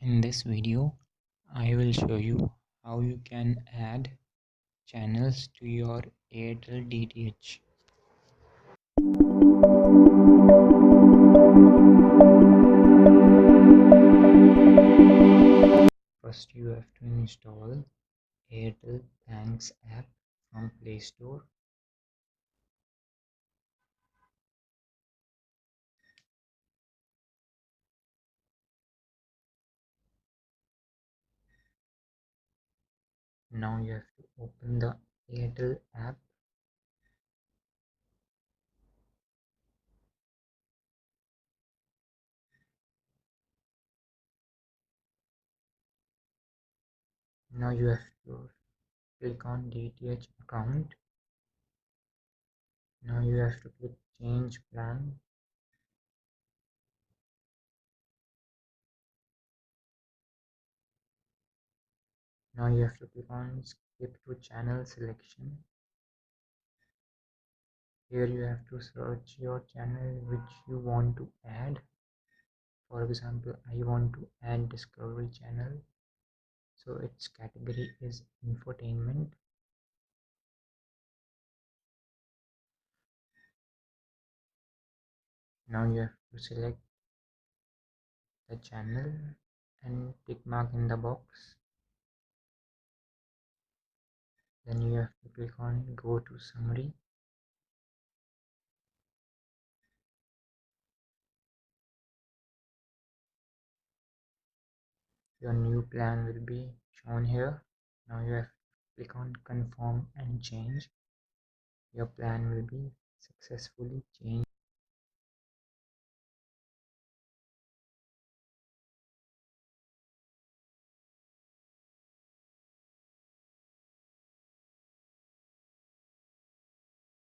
In this video, I will show you how you can add channels to your Airtel DTH. First, you have to install Airtel Thanks app from Play Store. Now you have to open the Airtel app. Now you have to click on DTH account. Now you have to click change plan. Now you have to click on skip to channel selection. Here you have to search your channel which you want to add. For example, I want to add Discovery channel, so its category is infotainment. Now you have to select the channel and tick mark in the box. Then you have to click on go to summary. Your new plan will be shown here. Now you have to click on confirm and change. Your plan will be successfully changed.